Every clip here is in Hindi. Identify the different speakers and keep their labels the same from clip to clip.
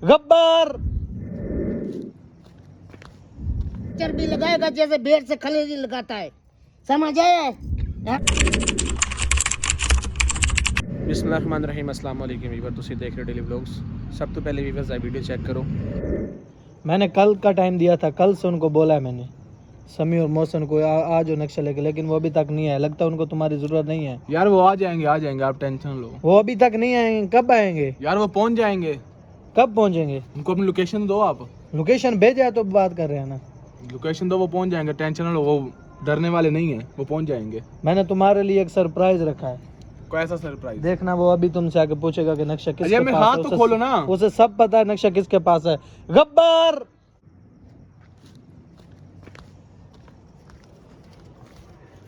Speaker 1: गब्बर
Speaker 2: चर्बी लगाएगा जैसे भेड़ से खलेजी लगाता है, समझ आया?
Speaker 3: बिस्मिल्लाहिर्रहमानिर्रहीम अस्सलाम वालेकुम वीवर, तुसी देख रहे हो डेली व्लॉग्स। सब तो पहले वीवर्स वीडियो चेक करो।
Speaker 1: मैंने कल का टाइम दिया था, कल से उनको बोला है मैंने, समी और मौसन को आ जाओ नक्शा लेके, लेकिन वो अभी तक नहीं है। लगता है उनको तुम्हारी जरूरत नहीं है।
Speaker 3: यार वो आ जाएंगे आप टेंशन लो।
Speaker 1: वो अभी तक नहीं आएंगे, कब आएंगे?
Speaker 3: यार वो पहुंच जाएंगे।
Speaker 1: कब पहुंचेंगे?
Speaker 3: उनको अपनी लोकेशन दो, आप
Speaker 1: लोकेशन भेजा तो बात कर रहे हैं ना।
Speaker 3: लोकेशन दो, वो पहुंच जाएंगे, टेंशन लो। वो डरने वाले नहीं है, वो पहुंच जाएंगे।
Speaker 1: मैंने तुम्हारे लिए एक सरप्राइज रखा है,
Speaker 3: कोई ऐसा सरप्राइज?
Speaker 1: देखना। वो अभी तुमसे आके पूछेगा कि नक्शा किसके
Speaker 3: अजय, मैं
Speaker 1: पास
Speaker 3: हाथ
Speaker 1: है।
Speaker 3: तो खोलो ना।
Speaker 1: उसे सब पता है नक्शा किसके पास है। गब्बर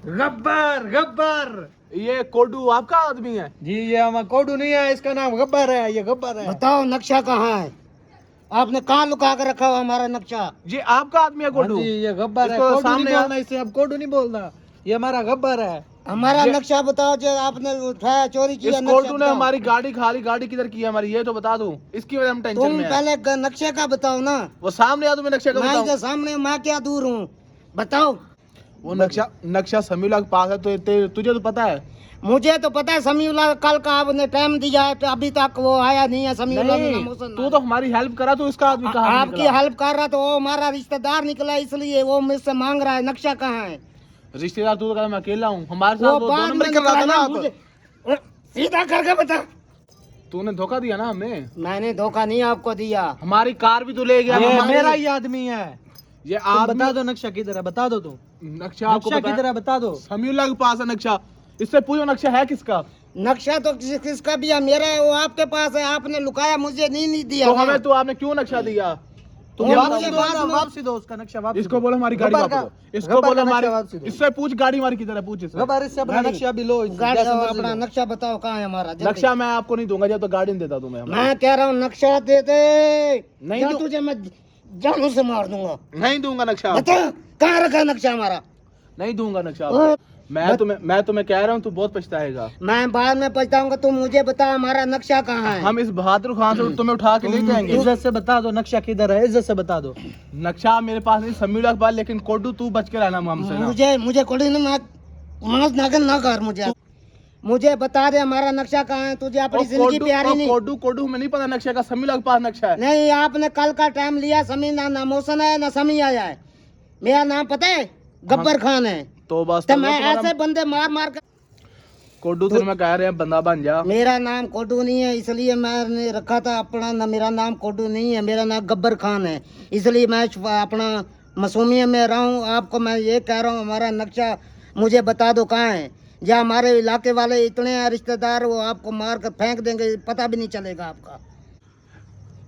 Speaker 1: गब्बर गब्बर
Speaker 3: ये कोडू आपका आदमी है?
Speaker 1: जी, ये हमारा कोडू नहीं है, इसका नाम गब्बर है। ये गब्बर है।
Speaker 2: बताओ नक्शा कहाँ है? आपने कहाँ लुका कर रखा हुआ हमारा नक्शा?
Speaker 3: ये आपका आदमी है कोडू?
Speaker 1: हाँ जी, ये गब्बर है।
Speaker 3: इसको
Speaker 1: कोडू
Speaker 3: सामने
Speaker 1: नहीं बोलना इसे, अब कोडू नहीं बोलना, ये हमारा गब्बर है।
Speaker 2: हमारा नक्शा बताओ जो आपने उठाया, चोरी किया।
Speaker 3: इस कोडू ने हमारी गाड़ी खाली, गाड़ी किधर की है हमारी, ये तो बता दो। इसकी वजह हम टेंशन
Speaker 2: तुम
Speaker 3: में हैं।
Speaker 2: पहले नक्शे का बताओ ना।
Speaker 3: वो सामने आ, तुम्हें नक्शे का
Speaker 2: मैं
Speaker 3: बताऊं?
Speaker 2: के सामने, मैं क्या दूर हूँ? बताओ।
Speaker 3: वो नक्शा समीउल्लाह के पास है, तो तुझे तो पता है।
Speaker 2: मुझे तो पता है समीउल्लाह, कल का आपने टाइम दिया है तो अभी तक वो आया नहीं है समीउल्लाह।
Speaker 3: तू तो हमारी हेल्प करा, तो इसका आदमी कहाँ
Speaker 2: आपकी हेल्प कर रहा, तो वो हमारा रिश्तेदार निकला, इसलिए वो मुझसे मांग रहा है नक्शा कहाँ है।
Speaker 3: रिश्तेदार? तू तो कहता मैं अकेला हूँ, हमारे
Speaker 2: वो
Speaker 3: साथ वो
Speaker 2: बाद
Speaker 3: दो
Speaker 2: में
Speaker 3: नंबर कर रहा था ना आप।
Speaker 2: मुझे सीधा करके बता।
Speaker 3: तूने धोखा दिया ना हमें।
Speaker 2: मैंने धोखा नहीं आपको दिया।
Speaker 3: हमारी कार भी तो ले गया।
Speaker 1: ये
Speaker 3: हमारी-
Speaker 1: मेरा ही आदमी है।
Speaker 3: ये
Speaker 1: तुम
Speaker 3: आदमी
Speaker 1: बता दो नक्शा किधर है, बता दो तुम।
Speaker 3: नक्शा आपको
Speaker 1: नक्शा
Speaker 3: पता है?
Speaker 1: किधर है बता दो।
Speaker 3: समीउल्लाह के पास है नक्शा। इससे पूछो नक्शा है किसका।
Speaker 2: नक्शा तो किसका भी है, मेरा है, वो आपके पास है। आपने लुकाया, मुझे नहीं दिया
Speaker 3: तो
Speaker 2: ना।
Speaker 3: हमें, तो आपने क्यों नक्शा दिया? तुम
Speaker 2: ये
Speaker 3: वापस
Speaker 2: मुझे
Speaker 3: दो
Speaker 2: बात
Speaker 3: ना,
Speaker 2: में-
Speaker 1: वापसी दो उसका नक्शा, वापसी
Speaker 3: इसको
Speaker 1: दो।
Speaker 3: बोलो हमारी गाड़ी
Speaker 1: गब्बर
Speaker 3: वापस
Speaker 1: का-
Speaker 3: दो। इसको
Speaker 1: गब्बर
Speaker 3: बोलो
Speaker 1: का
Speaker 3: हमारी,
Speaker 1: नक्शा वापसी दो।
Speaker 3: इससे पूछ गाड़ी हमारी किधर है, पूछ इससे।
Speaker 1: गब्बर इससे अपना
Speaker 2: गाड़ी-
Speaker 1: नक्शा भी लो,
Speaker 2: गाड़ी
Speaker 1: जैसे मर्जी
Speaker 2: अपना
Speaker 1: लो।
Speaker 2: नक्शा बताओ कहाँ है हमारा, जल्दी।
Speaker 3: नक्शा मैं आपको नहीं दूंगा जब तो गाड़ी नहीं देता तुम्हें।
Speaker 2: मैं कह रहा हूँ नक्शा दे दे,
Speaker 3: नहीं
Speaker 2: या
Speaker 3: दूं-
Speaker 2: तुझे मैं जानू से मार दूंगा।
Speaker 3: नहीं दूंगा नक्शा।
Speaker 2: बता कहाँ रखा है नक्शा हमारा?
Speaker 3: नहीं दूंगा नक्शा।
Speaker 2: ओए,
Speaker 3: मैं तुम्हें कह रहा हूँ, तू बहुत पछताएगा।
Speaker 2: मैं बाद में पछताऊंगा। तुम मुझे बता हमारा नक्शा कहाँ है?
Speaker 3: हम इस बहादुर खान से तुम्हें उठा के ले जाएंगे।
Speaker 1: इज्जत से बता दो नक्शा किधर है, इज्जत से बता दो।
Speaker 3: नक्शा मेरे पास नहीं, समीउल्लाह के पास, लेकिन कोडू तू बच के रहना हमसे ना।
Speaker 2: मुझे कोड़ी ना कर मुझे बता दे हमारा नक्शा कहाँ है। तुझे अपनी जिंदगी प्यारी नहीं?
Speaker 3: कोडू हमें नहीं पता नक्शे का। समीउल्लाह के पास नक्शा है।
Speaker 2: नहीं, आपने कल का टाइम लिया। समी ना मौसन है ना समी आया है। मेरा नाम पता है, गब्बर खान है।
Speaker 3: तो बस
Speaker 2: तो मैं ऐसे बंदे मार मार कर।
Speaker 3: कोडू तेरे में कह रहे हैं बंदा बन जा।
Speaker 2: मेरा नाम कोडू नहीं है, इसलिए मैंने रखा था अपना ना। मेरा नाम कोडू नहीं है, मेरा नाम गब्बर खान है, इसलिए मैं अपना मासूमियत में रहा हूँ। आपको मैं ये कह रहा हूँ हमारा नक्शा मुझे बता दो कहाँ है। या हमारे इलाके वाले इतने हैं रिश्तेदार, वो आपको मार कर फेंक देंगे, पता भी नहीं चलेगा आपका।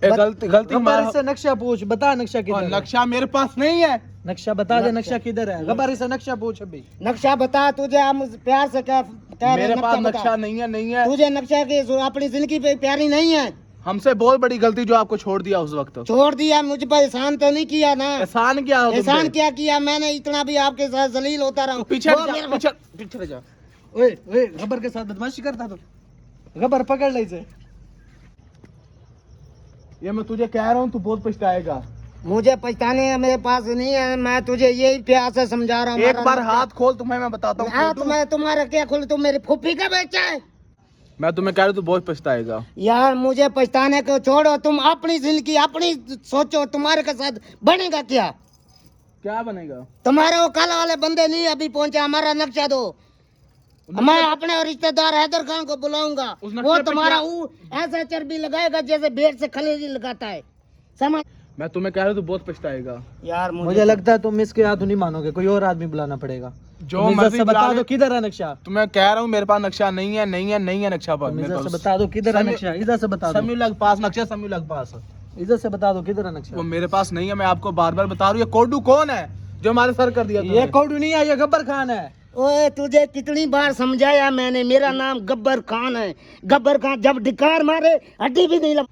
Speaker 3: गलती
Speaker 1: गब्बर इससे नक्शा पूछ, बता नक्शा किधर है।
Speaker 3: नक्शा मेरे पास नहीं है।
Speaker 1: नक्शा बता दे, नक्शा किधर है। गब्बर इससे नक्शा पूछ अभी।
Speaker 2: नक्शा बता। तुझे हम प्यार से कह रहे
Speaker 3: मेरे
Speaker 2: हैं,
Speaker 3: पास
Speaker 2: बता।
Speaker 3: नक्शा नहीं है।
Speaker 2: तुझे नक्शा की अपनी जिंदगी पे प्यारी नहीं है?
Speaker 3: हमसे बहुत बड़ी गलती जो आपको छोड़ दिया उस वक्त।
Speaker 2: छोड़ दिया, मुझ पर एहसान तो नहीं किया ना।
Speaker 3: एहसान क्या हो तुम
Speaker 2: एहसान
Speaker 3: पे?
Speaker 2: क्या किया मैंने? इतना भी आपके साथ जलील होता रहा हूं।
Speaker 3: पीछे
Speaker 2: वो
Speaker 3: हट जा,
Speaker 2: मेरे-
Speaker 3: पीछे जा।
Speaker 1: ओए ओए, गब्बर के साथ बदमाशी करता तो। गब्बर पकड़ ले इसे।
Speaker 3: ये मैं तुझे कह रहा हूँ, तू बहुत पछताएगा।
Speaker 2: मुझे पछताने का मेरे पास नहीं है। मैं तुझे यही प्यार से समझा रहा हूँ।
Speaker 3: एक बार हाथ खोल, तुम्हें मैं बताता हूँ।
Speaker 2: हाथ
Speaker 3: कोडू,
Speaker 2: में तुम्हारा क्या खोल? तुम मेरी फुफ्फी का बेचा है?
Speaker 3: मैं तुम्हें कह रहा हूँ, तू बहुत पछताएगा।
Speaker 2: यार मुझे पछताने को छोड़ो, तुम अपनी जिंदगी अपनी सोचो। तुम्हारे के साथ बनेगा क्या?
Speaker 3: क्या बनेगा?
Speaker 2: तुम्हारे वो कल वाले बंदे नहीं अभी पहुंचे, हमारा नक्शा दो। मैं अपने रिश्तेदार हैदर खान को बुलाऊंगा,
Speaker 3: उस नक्शे
Speaker 2: वो
Speaker 3: पे
Speaker 2: तुम्हारा ऐसा चर्बी लगाएगा जैसे भेड़ से खलेजी लगाता है, समझ?
Speaker 3: मैं तुम्हें कह रहा हूँ, तू बहुत पछताएगा।
Speaker 2: यार
Speaker 1: मुझे लगता है तुम इसके हाथ नहीं मानोगे, कोई और आदमी बुलाना पड़ेगा।
Speaker 3: जो
Speaker 1: तुम इज्जत
Speaker 3: मर्जी
Speaker 1: से बता
Speaker 3: बुला
Speaker 1: दो
Speaker 3: ले।
Speaker 1: किधर है नक्शा।
Speaker 3: तुम्हें कह रहा हूँ मेरे पास नक्शा नहीं है नक्शा पर
Speaker 1: तुम
Speaker 3: मेरे
Speaker 1: इज्जत से
Speaker 3: पास।
Speaker 1: बता दो किधर है
Speaker 3: समी-
Speaker 1: नक्शा, इधर से बता दो।
Speaker 3: समीउल्लाह के पास नक्शा, समीउल्लाह के पास।
Speaker 1: इज्जत से बता दो किधर है
Speaker 3: वो
Speaker 1: नक्शा।
Speaker 3: मेरे पास नहीं है, मैं आपको बार बार बता रहा हूँ। ये कोडू कौन है जो हमारे सर कर दिया
Speaker 1: ये
Speaker 3: तुमने?
Speaker 1: कोडू नहीं है, ये गब्बर खान है।
Speaker 2: ओए तुझे कितनी बार समझाया मैंने, मेरा नाम गब्बर खान है। गब्बर खान जब ढिकार मारे हड्डी भी नहीं लग।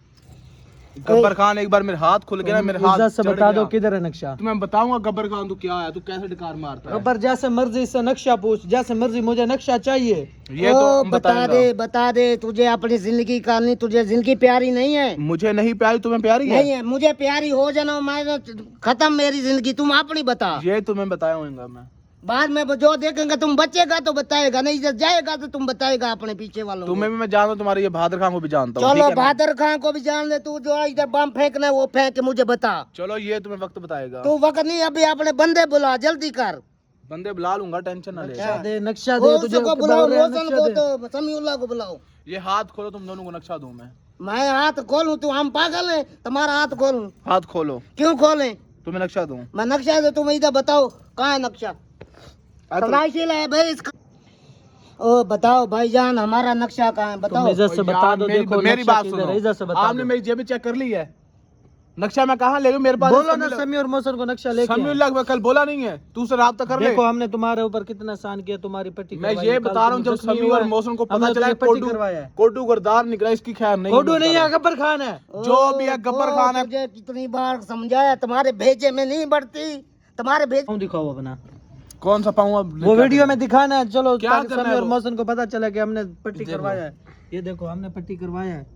Speaker 3: गब्बर खान एक बार मेरे हाथ खुल गया ना, मेरे हाथ
Speaker 1: इज्जत से
Speaker 3: चढ़
Speaker 1: बता दो
Speaker 3: गया।
Speaker 1: किधर है नक्शा।
Speaker 3: तुम्हें बताऊंगा गब्बर खान तू क्या है, तू कैसे डकार मारता है।
Speaker 1: गब्बर जैसे मर्जी से नक्शा पूछ, जैसे मर्जी, मुझे नक्शा चाहिए।
Speaker 3: ये तो
Speaker 2: ओ,
Speaker 3: हम
Speaker 2: बता
Speaker 3: बताएंगा।
Speaker 2: बता दे तुझे अपनी जिंदगी कहानी, तुझे जिंदगी प्यारी नहीं है?
Speaker 3: मुझे नहीं प्यारी, तुम्हें प्यारी है?
Speaker 2: नहीं है, मुझे प्यारी हो जाना, मैं खत्म मेरी जिंदगी, तुम अपनी बता।
Speaker 3: ये तुम्हें बताऊंगा मैं।
Speaker 2: बाद में जो देखेंगे तुम बचेगा तो बताएगा, नहीं जब जाएगा तो तुम बताएगा अपने पीछे वालों को।
Speaker 3: तुम्हें भी मैं जानता हूँ, तुम्हारे ये बहादुर खान को भी जानता हूँ।
Speaker 2: चलो
Speaker 3: ठीक है ना?
Speaker 2: बहादुर खान को भी जान ले, तू जो इधर बम फेंकना है वो फेंक के मुझे बता।
Speaker 3: चलो ये तुम्हें वक्त बताएगा।
Speaker 2: तू वक्त नहीं, अभी अपने बंदे बुला, जल्दी कर।
Speaker 3: बंदे बुला लूंगा, टेंशन ना ले।
Speaker 1: नक्शा दे, नक्शा दे, तुझे
Speaker 2: उसको बुलाओ,
Speaker 1: बोल रहे हैं,
Speaker 2: मोहसन
Speaker 1: नक्शा
Speaker 2: को
Speaker 1: दे।
Speaker 2: तो समीउल्लाह को बुलाओ।
Speaker 3: ये हाथ खोलो, तुम दोनों को नक्शा दूं मैं।
Speaker 2: हाथ खोलूं? तू हम पागल है, तुम्हारा हाथ खोलूं?
Speaker 3: हाथ खोलो,
Speaker 2: क्यों खोलें?
Speaker 3: तुम्हें नक्शा दूं।
Speaker 2: मैं नक्शा दे, तुम इधर बताओ कहाँ है नक्शा? तलाशी ले भाई इसका। ओ बताओ भाईजान, हमारा नक्शा कहाँ है
Speaker 1: तुम
Speaker 2: बताओ।
Speaker 1: इज्जत से बता दो, देखो
Speaker 3: मेरी
Speaker 1: नक्शा
Speaker 3: बात
Speaker 1: किधर है,
Speaker 3: सुनो।
Speaker 1: इज्जत से बता
Speaker 3: आपने
Speaker 1: दो।
Speaker 3: मेरी जेब चेक कर ली है? नक्शा मैं कहाँ ले लूं? मेरे पास
Speaker 1: बोलो ना समी और मोहसन को नक्शा लेके आए।
Speaker 3: समीउल्लाह को कल बोला नहीं है, तू से राब्ता कर ले।
Speaker 1: देखो हमने तुम्हारे ऊपर कितना एहसान किया, तुम्हारी पट्टी
Speaker 3: मैं
Speaker 1: करवाई
Speaker 3: ये
Speaker 1: है,
Speaker 3: बता
Speaker 1: कल
Speaker 3: रहा हूँ,
Speaker 1: तुम
Speaker 3: जब
Speaker 1: जख्मी
Speaker 3: समी
Speaker 1: हुए,
Speaker 3: और मौसम को
Speaker 1: हमने
Speaker 3: पता चला
Speaker 1: तुम्हें पट्टी
Speaker 3: कोडू
Speaker 1: करवाया है।
Speaker 3: कोडू गरदार निकला, इसकी खैर नहीं।
Speaker 1: कोडू नहीं है, गब्बर खान है।
Speaker 3: जो भी है गब्बर खान है।
Speaker 2: तुझे कितनी बार समझाया, तुम्हारे भेजे में नहीं बढ़ती, तुम्हारे भेजे।
Speaker 1: क्यों दिखाओ अपना
Speaker 3: कौन सा पाऊंगा?
Speaker 1: वो वीडियो में दिखाना है। चलो
Speaker 3: क्या
Speaker 1: ताकि
Speaker 3: करना
Speaker 1: समी
Speaker 3: है
Speaker 1: और
Speaker 3: वो?
Speaker 1: मोहसन को पता चला कि हमने पट्टी
Speaker 3: देखो।
Speaker 1: करवाया है। ये देखो हमने पट्टी करवाया है,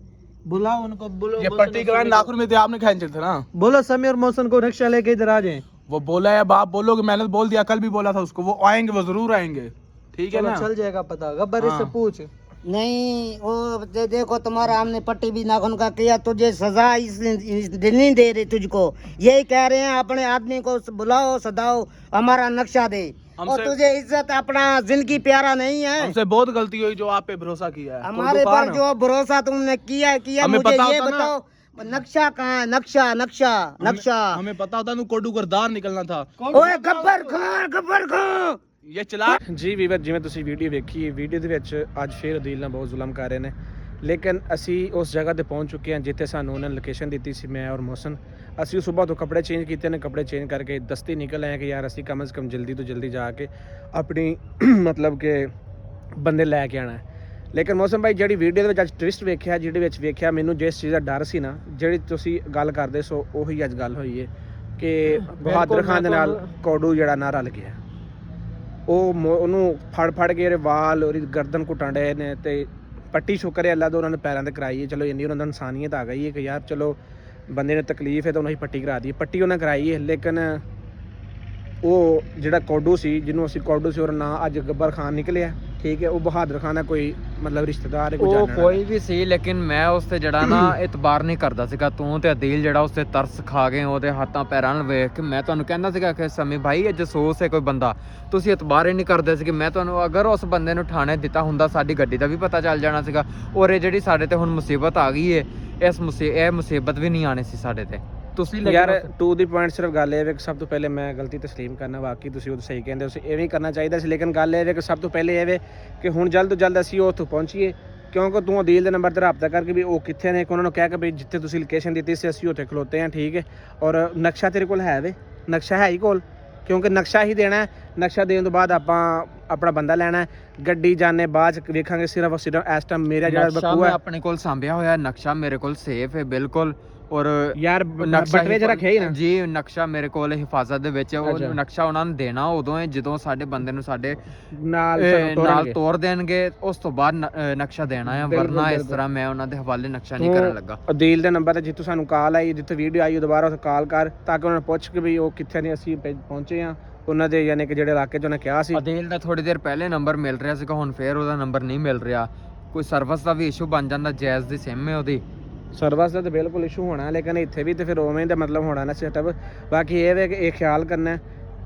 Speaker 1: बुलाओ उनको, बोलो
Speaker 3: ये
Speaker 1: मोहसन
Speaker 3: पट्टी
Speaker 1: और
Speaker 3: कराने
Speaker 1: समी
Speaker 3: नाखून में थे, आपने खेचल थे ना।
Speaker 1: को- बोलो समी और मोहसन को नक्शा लेके इधर आ जाए।
Speaker 3: वो बोला है, बाप बोलोगे, मैंने तो बोल दिया, कल भी बोला था उसको, वो आएंगे, वो जरूर आएंगे। ठीक है
Speaker 1: चलो
Speaker 3: ना?
Speaker 1: चल जाएगा पता। गब्बर इससे
Speaker 3: हाँ।
Speaker 1: पूछ।
Speaker 2: नहीं वो देखो तुम्हारा हमने पट्टी भी नाखून का किया, तुझे सजा इसलिए नहीं दे रही तुझको, यही कह रहे हैं अपने आदमी को बुलाओ सदाओ, हमारा नक्शा दे। और
Speaker 3: हमसे-
Speaker 2: तुझे इज्जत अपना जिंदगी प्यारा नहीं है?
Speaker 3: हमसे बहुत गलती हुई जो आप पे भरोसा किया है।
Speaker 2: हमारे पर जो भरोसा तुमने किया
Speaker 3: हमें
Speaker 2: मुझे
Speaker 3: पता
Speaker 2: ये
Speaker 3: होता ना।
Speaker 2: बताओ नक्शा कहाँ है? नक्शा नक्शा नक्शा।
Speaker 3: हमें पता होता, तू कोडू गरदार निकलना था।
Speaker 2: ओए गब्बर खान, गब्बर खान।
Speaker 3: ये चला
Speaker 4: ਜੀ ਵੀਵਰ, ਜਿਵੇਂ ਤੁਸੀਂ ਵੀਡੀਓ ਵੇਖੀ, ਵੀਡੀਓ ਦੇ ਵਿੱਚ ਅੱਜ ਫੇਰ ਅਦੀਲ ਨਾਲ ਬਹੁਤ ਜ਼ੁਲਮ ਕਰ ਰਹੇ ਨੇ, ਲੇਕਿਨ ਅਸੀਂ ਉਸ ਜਗ੍ਹਾ ਤੇ ਪਹੁੰਚ ਚੁੱਕੇ ਹਾਂ ਜਿੱਥੇ ਸਾਨੂੰ ਉਹਨਾਂ ਨੇ ਲੋਕੇਸ਼ਨ ਦਿੱਤੀ ਸੀ, ਮੈਂ ਔਰ ਮੋਹਸਨ। ਅਸੀਂ ਸਵੇਰ ਤੋਂ ਕੱਪੜੇ ਚੇਂਜ ਕੀਤੇ ਨੇ, ਕੱਪੜੇ ਚੇਂਜ ਕਰਕੇ ਦਸਤੀ ਨਿਕਲ ਆਏ ਕਿ ਯਾਰ ਅਸੀਂ ਕਮ ਸੇ ਕਮ ਜਲਦੀ ਤੋਂ ਜਲਦੀ ਜਾ ਕੇ ਆਪਣੀ ਮਤਲਬ ਕਿ ਬੰਦੇ ਲੈ ਕੇ ਆਣਾ ਹੈ। ਲੇਕਿਨ ਮੌਸਮ ਭਾਈ ਜਿਹੜੀ ਵੀਡੀਓ ਦੇ ਵਿੱਚ ਅੱਜ ਟਵਿਸਟ ਵੇਖਿਆ, ਜਿਹਦੇ ਵਿੱਚ ਵੇਖਿਆ ਮੈਨੂੰ ਜਿਸ ਚੀਜ਼ ਦਾ ਡਰ ਸੀ ਨਾ, ਜਿਹੜੀ ਤੁਸੀਂ ਗੱਲ ਕਰਦੇ ਸੋ ਉਹੀ ਅੱਜ ਗੱਲ ਹੋਈ ਹੈ ਕਿ ਬਹਾਦਰ ਖਾਨ ਦੇ ਨਾਲ ਕੋਡੂ ਜਿਹੜਾ ਨਾ ਰਲ ਗਿਆ। ਉਹਨੂੰ ਫੜ ਕੇ ਇਹਦੇ ਵਾਲ, ਉਹਦੀ ਗਰਦਨ ਘੁੱਟਣ ਡਏ ਨੇ, ਤੇ ਪੱਟੀ ਸ਼ੁਕਰ ਹੈ ਅੱਲਾ ਦਾ ਉਹਨਾਂ ਨੇ ਪੈਰਾਂ ਤੇ ਕਰਾਈ ਹੈ। ਚਲੋ ਇੰਨੀ ਉਹਨਾਂ ਦਾ ਇਨਸਾਨੀਅਤ ਆ ਗਈ ਹੈ ਕਿ ਯਾਰ ਚਲੋ ਬੰਦੇ ਨੂੰ ਤਕਲੀਫ ਹੈ ਤਾਂ ਉਹਨਾਂ ਦੀ ਪੱਟੀ ਕਰਾ ਦਈਏ। ਪੱਟੀ ਉਹਨਾਂ ਕਰਾਈ ਹੈ, ਲੇਕਿਨ ਉਹ ਜਿਹੜਾ ਕੋਡੂ ਸੀ, ਜਿਹਨੂੰ ਅਸੀਂ ਕੋਡੂ ਸੀ, ਉਹਦਾ ਨਾਂ ਅੱਜ ਗੱਬਰ ਖਾਨ ਨਿਕਲਿਆ। ਠੀਕ ਹੈ, ਉਹ ਬਹਾਦਰ ਖਾਨ ਦਾ ਕੋਈ ਮਤਲਬ ਰਿਸ਼ਤੇਦਾਰ ਹੈ, ਕੋਈ
Speaker 5: ਉਹ
Speaker 4: ਜਾਣਨ ਵਾਲਾ।
Speaker 5: ਕੋਈ ਵੀ ਸੀ, ਲੇਕਿਨ ਮੈਂ ਉਸ ਤੇ ਜਿਹੜਾ ਨਾ ਇਤਬਾਰ ਨਹੀਂ ਕਰਦਾ ਸੀਗਾ। ਤੂੰ ਤੇ ਅਦੀਲ ਜਿਹੜਾ ਉਸ ਤੇ ਤਰਸ ਖਾ ਗਏ, ਉਹਦੇ ਹੱਥਾਂ ਪੈਰਾਂ ਨਾਲ ਵੇਖ ਕੇ ਮੈਂ ਤੁਹਾਨੂੰ ਕਹਿੰਦਾ ਸੀਗਾ ਕਿ ਸਮੀ ਭਾਈ ਇਹ ਜਸੂਸ ਹੈ ਕੋਈ ਬੰਦਾ, ਤੁਸੀਂ ਇਤਬਾਰ ਹੀ ਨਹੀਂ ਕਰਦੇ ਸੀਗੇ। ਮੈਂ ਤੁਹਾਨੂੰ ਅਗਰ ਉਸ ਬੰਦੇ ਨੂੰ ਠਾਣੇ ਦਿੱਤਾ ਹੁੰਦਾ, ਸਾਡੀ ਗੱਡੀ ਦਾ ਵੀ ਪਤਾ ਚੱਲ ਜਾਣਾ ਸੀਗਾ। ਔਰ ਇਹ ਜਿਹੜੀ ਸਾਡੇ ਤੇ ਹੁਣ ਮੁਸੀਬਤ ਆ ਗਈ ਹੈ, ਇਹ ਮੁਸੀਬਤ ਵੀ ਨਹੀਂ ਆਣੀ ਸੀ ਸਾਡੇ ਤੇ। ਤੁਸੀਂ
Speaker 4: ਯਾਰ ਟੂ ਦੀ ਪੁਆਇੰਟ ਸਿਰਫ ਗੱਲ ਇਹ ਹੈ ਕਿ ਸਭ ਤੋਂ ਪਹਿਲੇ ਮੈਂ ਗਲਤੀ ਤਸਲੀਮ ਕਰਨਾ, ਵਾਕਈ ਤੁਸੀਂ ਉਹ ਸਹੀ ਕਹਿੰਦੇ ਹੋ, ਐਵੇਂ ਹੀ ਕਰਨਾ ਚਾਹੀਦਾ ਸੀ। ਲੇਕਿਨ ਗੱਲ ਇਹ ਹੈ ਕਿ ਸਭ ਤੋਂ ਪਹਿਲੇ ਇਹ ਹੈ ਕਿ ਹੁਣ ਜਲਦ ਤੋਂ ਜਲਦ ਅਸੀਂ ਉੱਥੋਂ ਪਹੁੰਚੀਏ, ਕਿਉਂਕਿ ਤੂੰ ਅਦੀਲ ਦੇ ਨੰਬਰ ਤੇ ਰਾਬਤਾ ਕਰਕੇ ਵੀ ਉਹ ਕਿੱਥੇ ਨੇ, ਉਹਨਾਂ ਨੂੰ ਕਹਿ ਕੇ ਵੀ ਜਿੱਥੇ ਤੁਸੀਂ ਲੋਕੇਸ਼ਨ ਦਿੱਤੀ ਸੀ ਅਸੀਂ ਉੱਥੇ ਖਲੋਤੇ ਹਾਂ। ਠੀਕ ਹੈ, ਔਰ ਨਕਸ਼ਾ ਤੇਰੇ ਕੋਲ ਹੈ ਵੇ? ਨਕਸ਼ਾ ਹੈ ਹੀ ਕੋਲ? ਕਿਉਂਕਿ ਨਕਸ਼ਾ ਹੀ ਦੇਣਾ ਹੈ। ਨਕਸ਼ਾ ਦੇਣ ਤੋਂ ਬਾਅਦ ਆਪਾਂ ਆਪਣਾ ਬੰਦਾ ਲੈਣਾ ਹੈ, ਗੱਡੀ ਜਾਣੇ ਬਾਅਦ ਚ ਵੇਖਾਂਗੇ। ਸਿਰਫ ਇਸ ਟਾਈਮ ਮੇਰਾ ਜਿਹੜਾ
Speaker 5: ਨਕਸ਼ਾ
Speaker 4: ਬਕੂਆ
Speaker 5: ਮੈਂ
Speaker 4: ਹੈ
Speaker 5: ਆਪਣੇ ਕੋਲ ਸਾਂਭਿਆ ਹੋਇਆ, ਨਕਸ਼ਾ ਮੇਰੇ ਕੋਲ ਸੇਫ ਹੈ ਬਿਲਕੁਲ। ਔਰ
Speaker 4: ਯਾਰ ਬਟਵੇ ਚ ਰੱਖਿਆ ਹੀ ਨਾ
Speaker 5: ਜੀ, ਨਕਸ਼ਾ ਮੇਰੇ ਕੋਲ ਹਿਫਾਜ਼ਤ ਦੇ ਵਿੱਚ ਹੈ। ਉਹ
Speaker 4: ਅੱਛਾ।
Speaker 5: ਨਕਸ਼ਾ ਉਹਨਾਂ ਨੂੰ ਦੇਣਾ ਉਦੋਂ ਹੈ ਜਦੋਂ ਸਾਡੇ ਬੰਦੇ ਨੂੰ ਸਾਡੇ
Speaker 4: ਨਾਲ
Speaker 5: ਨਾਲ ਤੋੜ ਦੇਣਗੇ, ਉਸ ਤੋਂ ਬਾਅਦ ਨਕਸ਼ਾ ਦੇਣਾ ਹੈ।
Speaker 4: ਬਿਲਕੁਲ,
Speaker 5: ਵਰਨਾ ਇਸ
Speaker 4: ਬਿਲਕੁਲ।
Speaker 5: ਤਰ੍ਹਾਂ ਮੈਂ ਉਹਨਾਂ ਦੇ ਹਵਾਲੇ ਨਕਸ਼ਾ ਨਹੀਂ ਕਰਨ ਲੱਗਾ।
Speaker 4: ਅਦੀਲ ਦੇ ਨੰਬਰ ਤੇ ਜਿੱਥੋਂ ਸਾਨੂੰ ਕਾਲ ਆਈ, ਜਿੱਥੇ ਵੀਡੀਓ ਆਈ, ਉਹ ਦੁਬਾਰਾ ਉੱਥੇ ਕਾਲ ਕਰ, ਤਾਂ ਕਿ ਉਹਨਾਂ ਨੂੰ ਪੁੱਛ ਕੇ ਵੀ ਉਹ ਕਿੱਥੇ ਨੇ, ਅਸੀਂ ਪਹੁੰਚੇ ਆ ਉਹਨਾਂ ਦੇ, ਯਾਨੀ ਕਿ ਜਿਹੜੇ ਇਲਾਕੇ 'ਚ ਉਹਨੇ ਕਿਹਾ ਸੀ।
Speaker 5: ਅਦੀਲ ਦਾ ਥੋੜੀ ਦੇਰ ਪਹਿਲੇ ਨੰਬਰ ਮਿਲ ਰਿਹਾ ਸੀਗਾ, ਹੁਣ ਫੇਰ ਉਹਦਾ ਨੰਬਰ ਨਹੀਂ ਮਿਲ ਰਿਹਾ। ਕੋਈ ਸਰਵਿਸ ਦਾ ਵੀ ਇਸ਼ੂ ਬਣ ਜਾਂਦਾ, ਜੈਜ਼ ਦੀ ਸਿਮ ਹੈ ਉਹਦੀ।
Speaker 4: ਸਰਵਿਸ ਦਾ ਤਾਂ ਬਿਲਕੁਲ ਇਸ਼ੂ ਹੋਣਾ, ਲੇਕਿਨ ਇੱਥੇ ਵੀ ਤੇ ਫਿਰ ਉਵੇਂ ਦਾ ਮਤਲਬ ਹੋਣਾ ਨਾ ਸਿਸਟਮ। ਬਾਕੀ ਇਹ ਵੇ ਕਿ ਇਹ ਖਿਆਲ ਕਰਨਾ ਹੈ,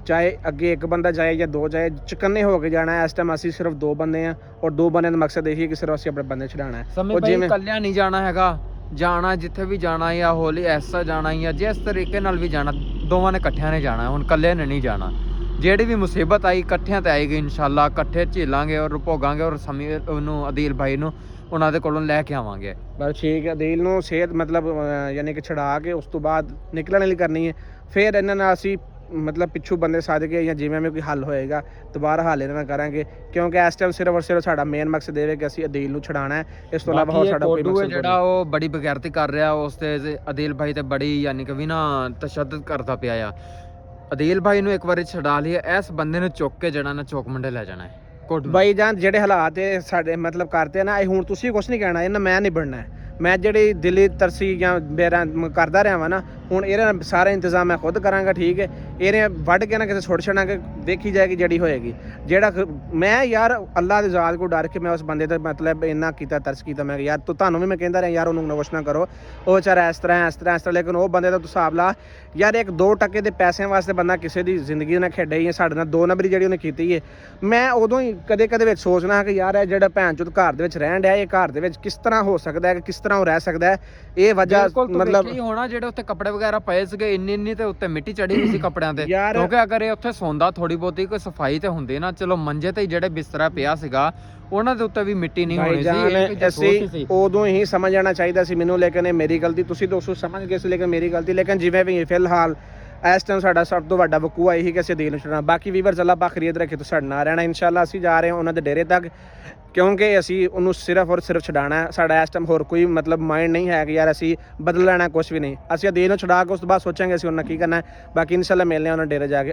Speaker 4: ਚਾਹੇ ਅੱਗੇ ਇੱਕ ਬੰਦਾ ਜਾਏ ਜਾਂ ਦੋ ਜਾਏ, ਚੁਕੰਨੇ ਹੋ ਕੇ ਜਾਣਾ ਹੈ। ਇਸ ਟਾਈਮ ਅਸੀਂ ਸਿਰਫ 2 ਬੰਦੇ ਆ, ਔਰ 2 ਬੰਦਿਆਂ ਦਾ ਮਕਸਦ ਇਹੀ ਹੈ ਕਿ ਸਿਰਫ ਅਸੀਂ ਆਪਣੇ ਬੰਦੇ ਛਡਾਣਾ ਹੈ।
Speaker 5: ਸਮੇਂ
Speaker 4: ਉਹ
Speaker 5: ਭਾਈ
Speaker 4: ਜਿਵੇਂ
Speaker 5: ਇਕੱਲਿਆਂ ਨਹੀਂ ਜਾਣਾ ਹੈਗਾ, ਜਾਣਾ ਜਿੱਥੇ ਵੀ ਜਾਣਾ ਜਾਂ ਹੋਲੀ ਐਸਾ ਜਾਣਾ ਜਾਂ ਜਿਸ ਤਰੀਕੇ ਨਾਲ ਵੀ ਜਾਣਾ, ਦੋਵਾਂ ਨੇ ਇਕੱਠਿਆਂ ਨੇ ਜਾਣਾ, ਹੁਣ ਇਕੱਲੇ ਨੇ ਨਹੀਂ ਜਾਣਾ। ਜਿਹੜੀ ਵੀ ਮੁਸੀਬਤ ਆਈ ਇਕੱਠਿਆਂ ਤੇ ਆਏਗੀ ਇਨਸ਼ਾਅੱਲਾ, ਇਕੱਠੇ ਝੇਲਾਂਗੇ ਔਰ ਭੋਗਾਂਗੇ, ਔਰ ਸਮੀਰ ਉਹਨੂੰ ਅਦੀਲ ਭਾਈ ਨੂੰ ਉਹਨਾਂ ਦੇ ਕੋਲੋਂ ਲੈ ਕੇ ਆਵਾਂਗੇ।
Speaker 4: ਬਸ ਠੀਕ ਹੈ, ਅਦੀਲ ਨੂੰ ਸਿਹਤ ਮਤਲਬ ਯਾਨੀ ਕਿ ਛਡਾ ਕੇ ਉਸ ਤੋਂ ਬਾਅਦ ਨਿਕਲਣ ਵਾਲੀ ਕਰਨੀ ਹੈ। ਫਿਰ ਇਹਨਾਂ ਨਾਲ ਅਸੀਂ ਮਤਲਬ ਪਿੱਛੂ ਬੰਦੇ ਸੱਦ ਕੇ ਜਾਂ ਜਿਵੇਂ ਵੀ ਕੋਈ ਹੱਲ ਹੋਏਗਾ ਦੁਬਾਰਾ ਹੱਲ ਇਹਨਾਂ ਨਾਲ ਕਰਾਂਗੇ, ਕਿਉਂਕਿ ਇਸ ਟਾਈਮ ਸਿਰਫ ਔਰ ਸਿਰਫ ਸਾਡਾ ਮੇਨ ਮਕਸਦ ਇਹ ਹੈ ਕਿ ਅਸੀਂ ਅਦੀਲ ਨੂੰ ਛਡਾਉਣਾ ਹੈ। ਇਸ ਤੋਂ ਇਲਾਵਾ ਹੋਰ ਸਾਡਾ ਕੋਈ
Speaker 5: ਕੋਡੂ ਹੈ
Speaker 4: ਮਕਸਦ
Speaker 5: ਜਿਹੜਾ ਉਹ ਬੜੀ ਬਗੈਰਤੀ ਕਰ ਰਿਹਾ ਉਸ ਤੇ ਅਦੀਲ ਭਾਈ ਤੇ ਬੜੀ ਯਾਨੀ ਕਿ ਵੀ ਨਾ ਤਸ਼ੱਦਦ ਕਰਦਾ ਪਿਆ ਆ। ਅਦੀਲ ਭਾਈ ਨੂੰ ਇੱਕ ਵਾਰੀ ਛਡਾ ਲਿਆ, ਇਸ ਬੰਦੇ ਨੂੰ ਚੁੱਕ ਕੇ ਜਿਹੜਾ ਨਾ ਚੌਕ ਮੰਡੇ ਲੈ ਜਾਣਾ ਹੈ ਕੋਡੂ।
Speaker 4: ਬਾਈ ਜਾਨ ਜਿਹੜੇ ਹਾਲਾਤ ਇਹ ਸਾਡੇ ਮਤਲਬ ਕਰਤੇ ਨਾ, ਇਹ ਹੁਣ ਤੁਸੀਂ ਕੁਝ ਨਹੀਂ ਕਹਿਣਾ, ਇਹਨਾਂ ਮੈਂ ਨਹੀਂ ਬਣਨਾ ਹੈ। ਮੈਂ ਜਿਹੜੀ ਦਿੱਲੀ ਤਰਸੀ ਜਾਂ ਮੇਰਾ ਕਰਦਾ ਰਿਹਾ ਵਾਂ ਨਾ, ਹੁਣ ਇਹਦਾ ਸਾਰਾ ਇੰਤਜ਼ਾਮ ਮੈਂ ਖੁਦ ਕਰਾਂਗਾ, ਠੀਕ ਹੈ। ਇਹਨੇ ਵੱਢ ਕੇ ਨਾ ਕਿਸੇ ਸੁੱਟ ਛੱਡਾਂਗੇ, ਦੇਖੀ ਜਾਏਗੀ ਜਿਹੜੀ ਹੋਏਗੀ। ਜਿਹੜਾ ਮੈਂ ਯਾਰ ਅੱਲਾ ਦੀ ਜ਼ਾਤ ਕੋ ਡਰ ਕੇ ਮੈਂ ਉਸ ਬੰਦੇ ਤੇ ਮਤਲਬ ਇੰਨਾ ਕੀਤਾ, ਤਰਸ ਕੀਤਾ। ਮੈਂ ਯਾਰ ਤੁਹਾਨੂੰ ਵੀ ਮੈਂ ਕਹਿੰਦਾ ਰਿਹਾ ਯਾਰ ਉਹਨੂੰ ਨਵਸ਼ ਨਾ ਕਰੋ, ਉਹ ਵਿਚਾਰਾ ਇਸ ਤਰ੍ਹਾਂ, ਲੇਕਿਨ ਉਹ ਬੰਦੇ ਦਾ ਤੂੰ ਹਿਸਾਬ ਲਾ ਯਾਰ, 1-2 ਟਕੇ ਦੇ ਪੈਸਿਆਂ ਵਾਸਤੇ ਬੰਦਾ ਕਿਸੇ ਦੀ ਜ਼ਿੰਦਗੀ ਨਾਲ ਖੇਡੇ ਹੀ ਹੈ। ਸਾਡੇ ਨਾਲ 2 ਨੰਬਰੀ ਜਿਹੜੀ ਉਹਨੇ ਕੀਤੀ ਹੈ। ਮੈਂ ਉਦੋਂ ਹੀ ਕਦੇ ਵਿੱਚ ਸੋਚਣਾ ਕਿ ਯਾਰ ਇਹ ਜਿਹੜਾ ਭੈਣ ਚੋਦ ਘਰ ਦੇ ਵਿੱਚ ਰਹਿਣ ਡਿਆ, ਇਹ ਘਰ ਦੇ ਵਿੱਚ ਕਿਸ ਤਰ੍ਹਾਂ ਹੋ ਸਕਦਾ ਹੈ, ਕਿ ਕਿਸ ਤਰ੍ਹਾਂ ਉਹ ਰਹਿ ਸਕਦਾ ਹੈ। ਇਹ ਵਜ੍ਹਾ ਮਤਲਬ
Speaker 5: ਕੀ ਹੋਣਾ, ਜਿਹੜੇ ਉੱਤੇ ਕੱਪੜੇ ਵਗੈਰਾ ਪਏ ਸੀਗੇ ਇੰਨੀ ਤੇ ਉੱਤੇ ਮਿੱਟੀ ਚੜੀ ਹੋਈ ਸੀ ਕੱਪੜਿਆਂ ਤੇ,
Speaker 4: ਯਾਰ
Speaker 5: ਕਿਉਂਕਿ ਅਗਰ ਇਹ ਉੱਥੇ ਸੌਂਦਾ ਥੋੜੀ ਬਹੁਤੀ ਕੋਈ ਸਫਾਈ ਤੇ ਹੁੰਦੀ ਨਾ, ਚਲੋ ਮੰਜੇ ਤੇ ਜਿਹੜੇ ਬਿਸਤਰਾ ਪਿਆ ਸੀਗਾ ਉਹਨਾਂ ਦੇ ਉੱਤੇ ਵੀ ਮਿੱਟੀ ਨਹੀਂ ਹੋਣੀ ਸੀ।
Speaker 4: ਅਸੀਂ ਉਦੋਂ ਹੀ ਸਮਝ ਜਾਣਾ ਚਾਹੀਦਾ ਸੀ ਮੈਨੂੰ, ਲੇਕਿਨ ਇਹ ਮੇਰੀ ਗਲਤੀ, ਤੁਸੀਂ ਦੋਸਤੋ ਸਮਝ ਗਏ ਸੀ ਲੇਕਿਨ ਮੇਰੀ ਗਲਤੀ। ਲੇਕਿਨ ਜਿਵੇਂ ਵੀ ਫਿਲਹਾਲ ਇਸ ਟਾਈਮ ਸਾਡਾ ਸਭ ਤੋਂ ਵੱਡਾ ਵਕੂਆ ਇਹੀ ਕਿ ਅਸੀਂ ਅਦੀਲ ਨੂੰ ਛੱਡਣਾ। ਬਾਕੀ ਵੀਵਰਸ ਅੱਲਾਹ ਬਖਰੀਅਤ ਰੱਖੇ ਤੋਂ ਸਾਡੇ ਨਾਲ ਰਹਿਣਾ। ਇਨਸ਼ਾਅੱਲਾ ਅਸੀਂ ਜਾ ਰਹੇ ਹਾਂ ਉਹਨਾਂ ਦੇ ਡੇਰੇ ਤੱਕ, ਕਿਉਂਕਿ ਅਸੀਂ ਉਹਨੂੰ ਸਿਰਫ ਔਰ ਸਿਰਫ ਛਡਾਉਣਾ ਹੈ। ਸਾਡਾ ਇਸ ਟਾਈਮ ਹੋਰ ਕੋਈ ਮਤਲਬ ਮਾਈਂਡ ਨਹੀਂ ਹੈ ਕਿ ਯਾਰ ਅਸੀਂ ਬਦਲ ਲੈਣਾ, ਕੁਝ ਵੀ ਨਹੀਂ। ਅਸੀਂ ਅਦੀਲ ਨੂੰ ਛਡਾ ਕੇ ਉਸ ਤੋਂ ਬਾਅਦ ਸੋਚਾਂਗੇ ਅਸੀਂ ਉਹਨਾਂ ਕੀ ਕਰਨਾ ਹੈ। ਬਾਕੀ ਇਨਸ਼ਾਅੱਲਾ ਮਿਲਦੇ ਹਾਂ ਉਹਨਾਂ ਡੇਰੇ ਜਾ ਕੇ।